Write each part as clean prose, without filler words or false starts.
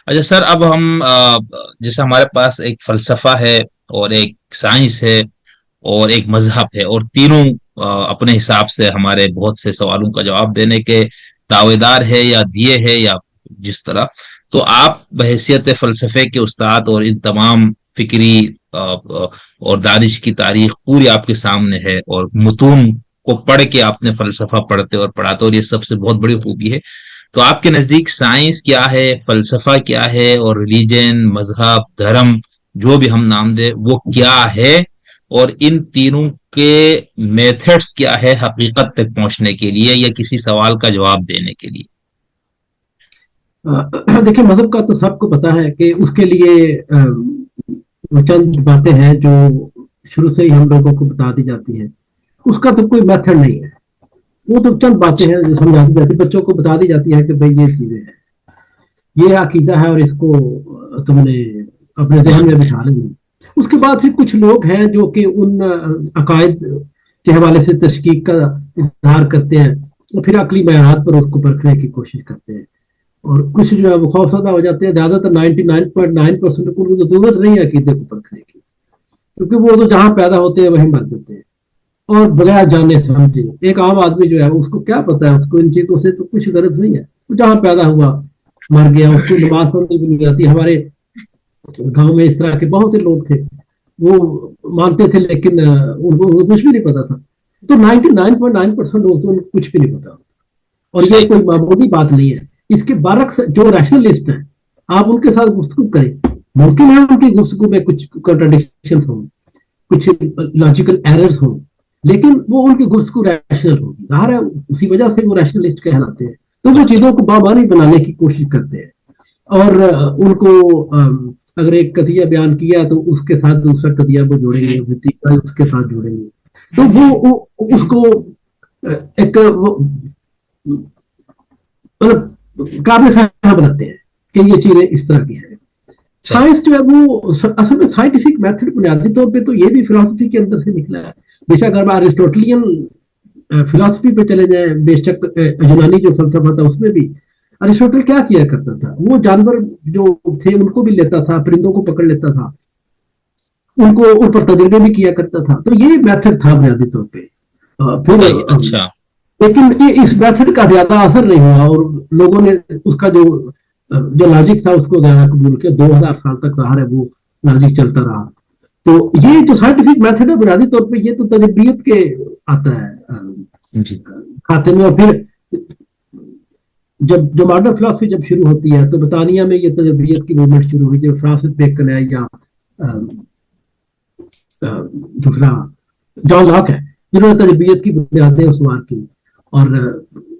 اچھا سر، اب ہم جیسے ہمارے پاس ایک فلسفہ ہے اور ایک سائنس ہے اور ایک مذہب ہے، اور تینوں اپنے حساب سے ہمارے بہت سے سوالوں کا جواب دینے کے دعوے دار ہے یا دیے ہے یا جس طرح. تو آپ بحیثیت فلسفے کے استاد اور ان تمام فکری اور دانش کی تاریخ پوری آپ کے سامنے ہے، اور متون کو پڑھ کے آپ نے فلسفہ پڑھتے اور پڑھاتے، اور یہ سب سے بہت بڑی خوبی ہے. تو آپ کے نزدیک سائنس کیا ہے، فلسفہ کیا ہے، اور ریلیجن، مذہب، دھرم، جو بھی ہم نام دیں وہ کیا ہے، اور ان تینوں کے میتھڈس کیا ہے حقیقت تک پہنچنے کے لیے یا کسی سوال کا جواب دینے کے لیے؟ دیکھیں، مذہب کا تو سب کو پتا ہے کہ اس کے لیے وہ چند باتیں ہیں جو شروع سے ہی ہم لوگوں کو بتا دی جاتی ہیں. اس کا تو کوئی میتھڈ نہیں ہے. وہ تو چند باتیں ہیں جو سمجھا دی جاتی، بچوں کو بتا دی جاتی ہے کہ بھائی یہ چیزیں ہیں، یہ عقیدہ ہے، اور اس کو تم نے اپنے ذہن میں بٹھا لیں. اس کے بعد پھر کچھ لوگ ہیں جو کہ ان عقائد کے حوالے سے تشکیق کا اظہار کرتے ہیں، اور پھر عقلی معیارات پر اس کو پرکھنے کی کوشش کرتے ہیں. اور کچھ جو ہے وہ خوف زدہ ہو جاتے ہیں. زیادہ تر 99.9% کو ضرورت نہیں ہے عقیدے کو پرکھنے کی، کیونکہ وہ تو جہاں پیدا ہوتے ہیں وہیں مر جاتے ہیں، اور بغیر جانے سمجھے. ایک عام آدمی جو ہے اس کو کیا پتا ہے، اس کو ان چیزوں سے تو کچھ غرض نہیں ہے. وہ جہاں پیدا ہوا مر گیا، اس کو نماز پڑھنے بھی نہیں آتی. ہمارے گاؤں میں اس طرح کے بہت سے لوگ تھے، وہ مانتے تھے لیکن ان کو کچھ بھی نہیں پتا تھا. تو 99.9% لوگ تو کچھ بھی نہیں پتا. اور یہ صحیح. کوئی معمولی بات نہیں ہے. اس کے برعکس جو ریشنلسٹ ہیں، آپ ان کے ساتھ گفتگو کریں، ممکن ہے ان کی گفتگو میں کچھ کنٹراڈکشن ہوں، کچھ لاجیکل ایررز ہوں، لیکن وہ ان کی گفتگو ریشنل ہوگی. ظاہر ہے اسی وجہ سے وہ ریشنلسٹ کہلاتے ہیں. تو وہ چیزوں کو بامانی بنانے کی کوشش کرتے ہیں، اور ان کو اگر ایک قضیہ بیان کیا تو اس کے ساتھ دوسرا قضیہ وہ جوڑیں گے، تیسرا اس کے ساتھ جوڑیں گے. تو وہ اس کو ایک مطلب قابل فہم بناتے ہیں کہ یہ چیزیں اس طرح کی ہیں. صحیح. سائنس جو ہے وہ اصل میں سائنٹیفک میتھڈ بنیادی طور پہ تو یہ بھی فلسفی کے اندر سے نکلا ہے. بے شک اگر ارسٹوٹلین فلسفی پہ چلے جائیں، بے شک یونانی جو فلسفہ تھا اس میں بھی ارسٹوٹل کیا کیا کرتا تھا، وہ جانور جو تھے ان کو بھی لیتا تھا، پرندوں کو پکڑ لیتا تھا، ان کو اوپر تجربے بھی کیا کرتا تھا. تو یہ میتھڈ تھا بنیادی طور پہ. پھر صحیح. اچھا. لیکن اس میتھڈ کا زیادہ اثر نہیں ہوا، اور لوگوں نے اس کا جو لاجک تھا اس کو زیادہ قبول کیا. 2000 سال تک ظاہر ہے وہ لاجک چلتا رہا. تو یہ جو سائنٹیفک میتھڈ ہے بنیادی طور پہ یہ تو تجربیت کے آتا ہے جی. کھاتے میں. اور پھر جب جو ماڈرن فلسفی جب شروع ہوتی ہے تو برطانیہ میں یہ تجربیت کی موومنٹ شروع ہوئی، جب فرانسس بیکن ہے یا دوسرا جان لاک ہے، جنہوں نے تجربیت کی بنیادیں استوار کی، اور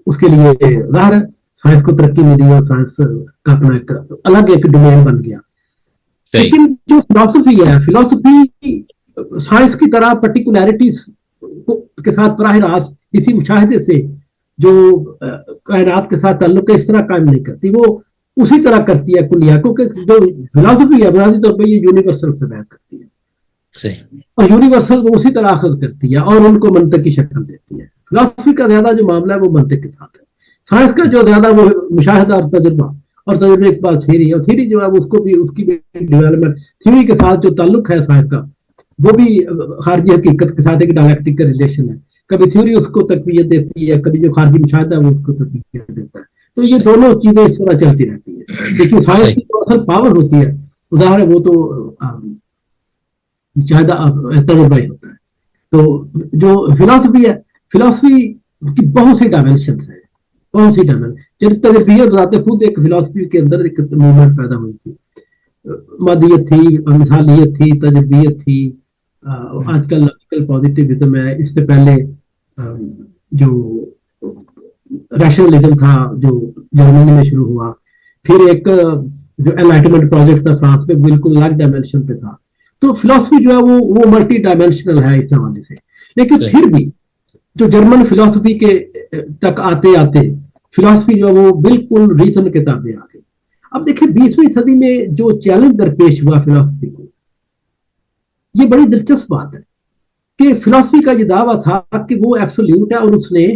اس کے لیے ظاہر ہے سائنس کو ترقی ملی، اور سائنس کا اپنا ایک الگ ایک ڈومین بن گیا. صحیح. لیکن جو فلسفی ہے، فلسفی سائنس کی طرح پرٹیکولیرٹیز کے ساتھ براہ راست اسی مشاہدے سے جو کائنات کے ساتھ تعلق ہے اس طرح قائم نہیں کرتی. وہ اسی طرح کرتی ہے کلیہ، کیونکہ جو فلسفی ہے بنیادی طور پہ یہ یونیورسل سے بحث کرتی ہے، صحیح. اور یونیورسل کو اسی طرح اخذ کرتی ہے اور ان کو منطق کی شکل دیتی ہے. فلسفی کا زیادہ جو معاملہ ہے وہ منطق کے ساتھ ہے. سائنس کا جو زیادہ وہ مشاہدہ اور تجربہ، اور تجربے کے بعد تھیوری، اور تھیوری جو ہے اس کو بھی اس کی بھی ڈیولپمنٹ. تھیوری کے ساتھ جو تعلق ہے سائنس کا وہ بھی خارجی حقیقت کے ساتھ ایک ڈائلیکٹک کا ریلیشن ہے. کبھی تھیوری اس کو تقویت دیتی ہے، کبھی جو خارجی مشاہدہ ہے وہ اس کو تقویت دیتا ہے. تو یہ صحیح. دونوں چیزیں اس طرح چلتی رہتی ہیں. لیکن سائنس صحیح. کی جو اصل پاور ہوتی ہے ظاہر ہے وہ تو مشاہدہ تجربہ ہی ہوتا ہے. تو جو فلسفی ہے، فلسفی کی بہت سی ڈائمینشنس ہیں، بہت سی ڈائمینشن. جب تجربیت بتاتے خود ایک فلسفی کے اندر ایک موومنٹ پیدا ہوئی تھی. مادیت تھی، مثالیت تھی، تجربیت تھی. آج کل لاجیکل پازیٹیوزم ہے. اس سے پہلے جو ریشنلزم تھا جو جرمنی میں شروع ہوا. پھر ایک جو انلائٹمنٹ پروجیکٹ تھا فرانس میں، بالکل الگ ڈائمینشن پہ تھا. تو فلسفی جو ہے وہ ملٹی ڈائمینشنل ہے اس حوالے سے. لیکن صحیح. پھر بھی جو جرمن فلسفی کے تک آتے آتے فلسفی جو ہے وہ بالکل ریزن کے تابع آ گئی. اب دیکھیں 20ویں صدی میں جو چیلنج درپیش ہوا فلسفی کو، یہ بڑی دلچسپ بات ہے کہ فلسفی کا یہ دعویٰ تھا کہ وہ ایبسولوٹ ہے، اور اس نے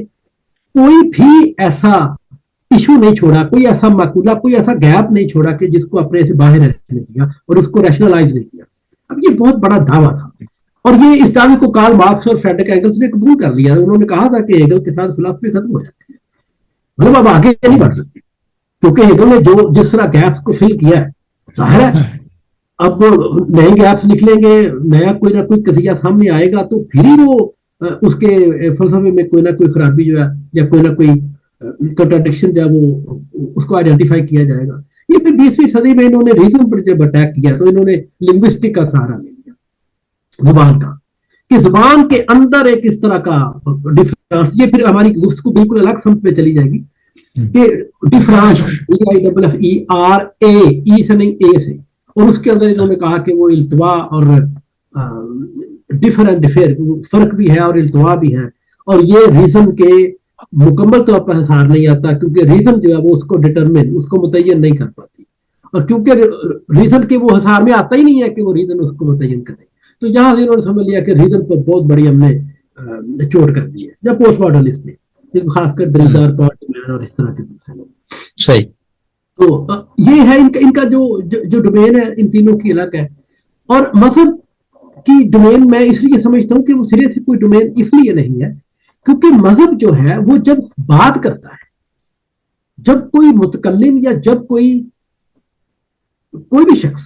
کوئی بھی ایسا इशू नहीं छोड़ा, कोई ऐसा माकूला, कोई ऐसा गैप नहीं छोड़ा कि जिसको अपने से बाहर रहने दिया और उसको रैशनलाइज नहीं किया। अब ये बहुत बड़ा दावा था, और ये इस दावे को कार्ल मार्क्स और फ्रेडरिक एंगल्स ने कबूल कर लिया। उन्होंने कहा था कि हेगल के साथ फिलॉसफी खत्म हो जाती है, मतलब अब आगे नहीं बढ़ सकती, क्योंकि हेगल ने जो जिस तरह गैप्स को फिल किया है, जाहिर है अब नए गैप्स निकलेंगे, नया कोई ना कोई कजिया सामने आएगा, तो फिर ही वो उसके फलसफे में कोई ना कोई खराबी जो है या कोई ना कोई कंट्राडिक्शन जो है वो उसको आइडेंटिफाई किया जाएगा। ये फिर 20वीं सदी में इन्होंने रीजन पर जब अटैक किया तो इन्होंने लिंग्विस्टिक का सहारा ले लिया, जुबान का, कि जुबान के अंदर एक इस तरह का डिफरेंस, ये फिर हमारी गुफ्त को बिल्कुल अलग समझ पे चली जाएगी कि डिफरेंस DIFFERA, ई से नहीं ए से, और उसके अंदर इन्होंने कहा कि वो इल्तवा और डिफरेंट फर्क भी है और इल्तवा भी है, और ये रीजन के मुकम्मल तौर पर हिसार नहीं आता, क्योंकि रीजन जो है वो उसको डिटरमिन, उसको मुतय्यन नहीं कर पाती, और क्योंकि रीजन के वो हिसार में आता ही नहीं है कि वो रीजन उसको मुतय्यन करे। तो यहां से इन्होंने समझ लिया कि रीजन पर बहुत बड़ी हमने चोट कर दी है, जब पोस्ट मॉडर्निस्ट ने, खासकर दरिदा और इस तरह के दूसरे लोग। सही। तो ये है इनका जो डोमेन है, इन तीनों की अलग है। और मजहब की डोमेन मैं इसलिए समझता हूँ कि वो सिरे से कोई डोमेन इसलिए नहीं है क्योंकि मजहब जो है वो जब बात करता है, जब कोई मुतकल्लिम या जब कोई भी शख्स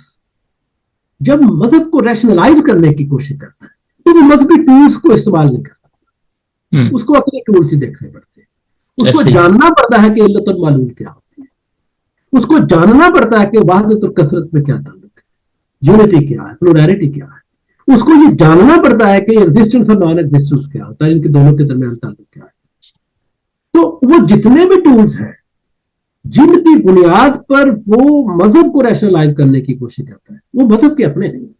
जब मजहब को रैशनलाइज करने की कोशिश करता है, तो वो मजहबी टूल्स को इस्तेमाल नहीं करता, उसको अपने टूल्स ही देखने पड़ते हैं, उसको जानना पड़ता है कि इल्लत और मालूम क्या होती है, उसको जानना पड़ता है कि वहदत और कसरत में क्या ताल्लुक है, यूनिटी क्या है, प्लुरैलिटी क्या है, उसको ये जानना पड़ता है कि एग्जिस्टेंस और नॉन एग्जिस्टेंस क्या होता है, इनके दोनों के दरमियान ताल्लुक क्या है। तो वो जितने भी टूल्स हैं जिनकी बुनियाद पर वो मजहब को रैशनलाइज करने की कोशिश करता है, वो मजहब के अपने नहीं है।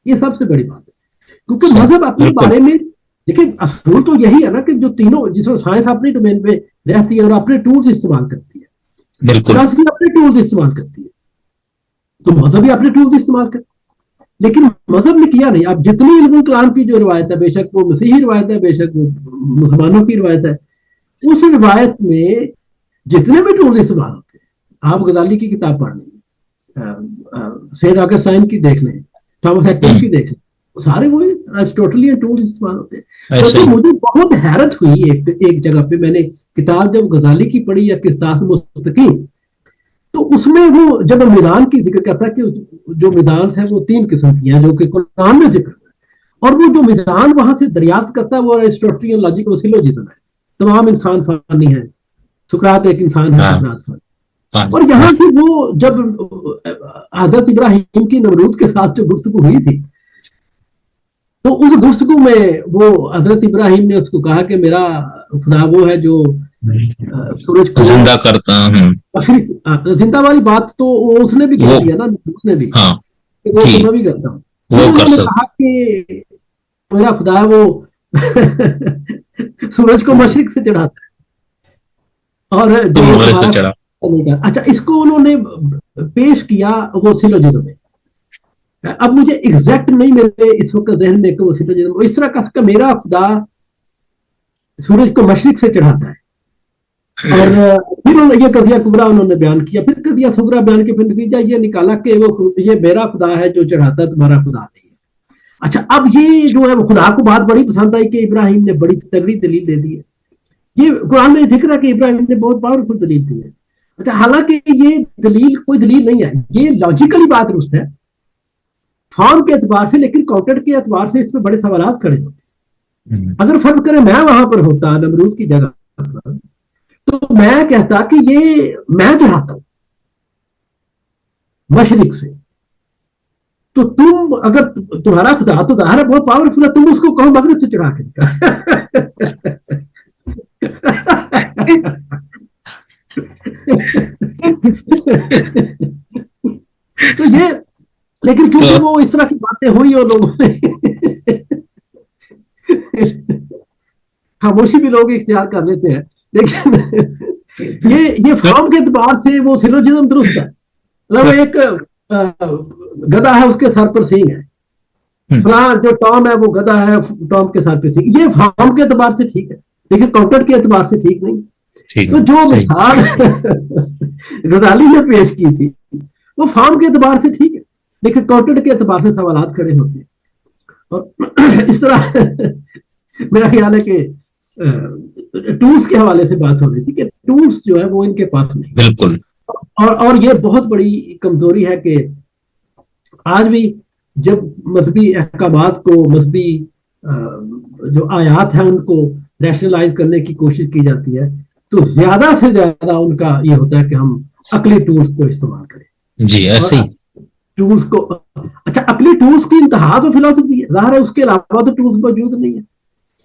ये सबसे बड़ी बात है, क्योंकि मजहब अपने बारे में, देखिए असूल तो यही है ना कि जो तीनों, जिसमें साइंस अपनी डोमेन पे रहती है और अपने टूल्स इस्तेमाल करती है, फिलॉसफी अपने टूल्स इस्तेमाल करती है, तो मजहब भी अपने टूल्स इस्तेमाल करता है। लेकिन मजहब ने किया नहीं। अब जितनी इल्म कलाम की जो रिवायत है, बेशक वो मसीही रिवायत है, बेशक वो मुसलमानों की रिवायत है, उस रिवायत में जितने भी टूल्स इस्तेमाल होते हैं, आप गजाली की किताब पढ़ लें, सेंट ऑगस्टाइन की देख लें, थॉमस एक्विन की देख लें, सारे वो टोटली टूल्स इस्तेमाल होते हैं। तो मुझे बहुत हैरत हुई एक जगह पे, मैंने किताब जब गजाली की पढ़ी या किस्तास मुस्तकीम, तो उसमें वो जब मीज़ान की जिक्र करता है कि जो मीज़ान है वो 3 किस्म की है जो कि कुरान में जिक्र है, और वो जो मीज़ान वहां से दरियाफ्त करता है वो अरिस्टोटेलियन लॉजिक और सिलोजिज्म है, तमाम इंसान फानी है, सुकरात एक इंसान है, सुकरात फानी। और यहाँ से वो जब हजरत इब्राहिम की नमरूद के साथ जो गुफ्तगू हुई थी, तो उस गुफ्तगू में वो हजरत इब्राहिम ने उसको कहा कि मेरा खुदा वो है जो सूरज को जिंदा करता है। फिर जिंदा वाली बात तो उसने भी कह दिया ना, उसने भी, वो मैं भी करता हूँ। उन्होंने कहा कि मेरा खुदा वो सूरज को मशरिक से चढ़ाता है और जो अच्छा, इसको उन्होंने पेश किया वो सिलोजिज्म में। अब मुझे एग्जैक्ट नहीं मेरे इस वक्त जहन में वो सिलोजिज्म इस तरह का मेरा खुदा सूरज को मशरिक से चढ़ाता है, और फिर ये कजिया कुबरा उन्होंने बयान किया, फिर कजिया सुगरा बयान के फिर नतीजा ये निकाला कि वो ये मेरा खुदा है जो चढ़ाता है, तुम्हारा खुदा नहीं है। अच्छा, अब ये जो है वो खुदा को बात बड़ी पसंद आई कि इब्राहिम ने बड़ी तगड़ी दलील दे दी है। ये कुरान में जिक्र है कि इब्राहिम ने बहुत पावरफुल दलील दी है। अच्छा, हालांकि ये दलील कोई दलील नहीं है, ये लॉजिकली बात दुरुस्त है फॉर्म के एतबार से, लेकिन कॉन्टेंट के एतबार से इसमें बड़े सवाल खड़े होते हैं। अगर फर्ज करें मैं वहां पर होता नमरूद की जगह पर, तो मैं कहता कि ये मैं चढ़ाता हूं मशरिक से, तो तुम अगर तुम्हारा खुदा तो ज़ाहिर है बहुत पावरफुल है, तुम उसको कहो मगरिब से चढ़ा के तो ये, लेकिन क्योंकि वो इस तरह की बातें हुई और लोगों ने खामोशी भी लोग इख्तियार कर लेते हैं, लेकिन ये फॉर्म के एतबार से वो सिलोजिज्म दुरुस्त है। मतलब एक गधा है उसके सर पर सींग है, फलां जो टॉम है वो गधा है, टॉम के सर पर सींग, ये फॉर्म के एतबार से ठीक है, लेकिन कॉन्टेंट के एतबार से ठीक नहीं। ठीक तो है, जो सही। मिसाल गजाली ने पेश की थी वो फॉर्म के एतबार से ठीक है, लेकिन कंटेंट के एतबार से सवालात खड़े होते हैं। और इस तरह मेरा ख्याल है कि टूल्स के हवाले से बात हो रही थी कि टूल्स जो है वो इनके पास नहीं। बिल्कुल। और ये बहुत बड़ी कमजोरी है कि आज भी जब मजहबी अहकामात को, मजहबी जो आयात है उनको रैशनलाइज करने की कोशिश की जाती है, तो ज्यादा से ज्यादा उनका ये होता है कि हम अकली टूल्स को इस्तेमाल करें। जी, ऐसे और ही। टूल्स को, अच्छा अकली टूल्स की इंतहा तो फिलोसफी है, ज़ाहिर है उसके अलावा तो टूल्स मौजूद नहीं है।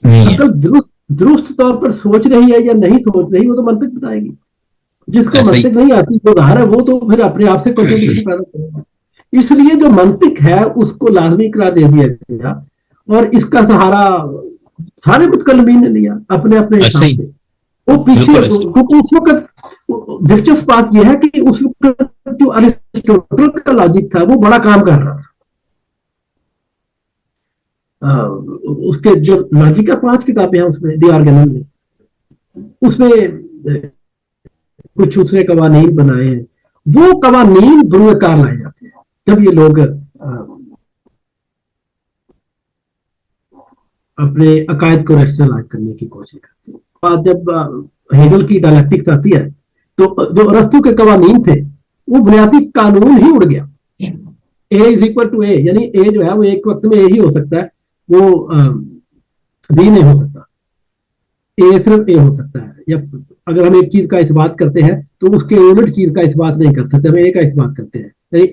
नहीं है। अकल दुरुस्त दुरुस्त तौर पर सोच रही है या नहीं सोच रही वो तो मंतिक बताएगी। जिसको ऐसे ही। मंतिक नहीं आती वो ज़ाहिर है वो तो फिर अपने आप से कॉन्ट्रडिक्शन पैदा करेगा। इसलिए जो मंतिक है उसको लाजमी करार दे दिया गया और इसका सहारा सारे मुतकल्लिमीन ने लिया अपने अपने ऐसे हिसाब ही। से। वो पीछे, बिल्कुल ऐसे ही। क्योंकि उस वक्त दिलचस्प बात यह है कि उस वक्त जो अरिस्टोटल का लॉजिक था वो बड़ा काम कर रहा था। उसके जो लॉजिक का 5 किताबें हैं उसमें डी ऑर्गेनल में, उसमें कुछ उसने कवानीन बनाए हैं। वो कवानीन बुनियाकार लाए जाते हैं जब ये लोग अपने अकायद को रैशनलाइज करने की कोशिश करते हैं। बाद जब हेगल की डायलेक्टिक्स आती है तो जो अरस्तु के कवानीन थे वो बुनियादी कानून ही उड़ गया। ए इज इक्वल टू ए, यानी ए जो है वो एक वक्त में ए ही हो सकता है, वो बी नहीं हो सकता। ए सिर्फ ए हो सकता है, या अगर हम एक चीज का इस्बात करते हैं तो उसके उलट चीज का इस्बात नहीं कर सकते, हम ए का इस्बात करते हैं। ए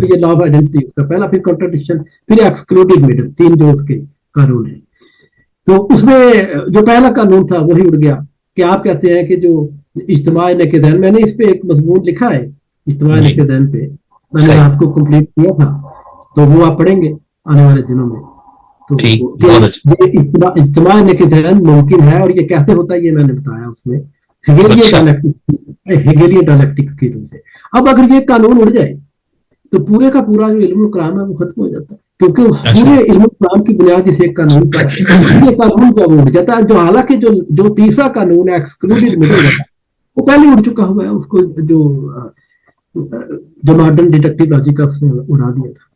ये लॉ ऑफ आइडेंटिटी उसका पहला, फिर कॉन्ट्रडिक्शन, फिर एक्सक्लूडेड मिडल, 3 जो उसके कानून है। तो उसमें जो पहला कानून था वही उड़ गया कि आप कहते हैं कि जो इज्तिमाई नक़ीदैन, मैंने इस पे एक मजमून लिखा है इज्तिमाई नक़ीदैन पे, मैंने आपको कंप्लीट किया था, तो वो आप पढ़ेंगे आने वाले दिनों में। तो ये इज्तिमाई नक़ीदैन मुमकिन है और ये कैसे होता है ये मैंने बताया उसमें हेगेलियन डायलेक्टिक्स की रूप से। अब अगर ये कानून उड़ जाए तो पूरे का पूरा जो इल्मुल कलाम है वो खत्म हो जाता है, क्योंकि उस पूरे इल्मुल कलाम की बुनियाद इस एक कानून पर है। ये कानून जब उड़ जाता है, जो हालांकि जो तीसरा कानून है एक्सक्लूडेड मिडल वो पहले उड़ चुका हुआ है, उसको जो मॉडर्न डिडक्टिव लॉजिक का उसने उड़ा दिया था।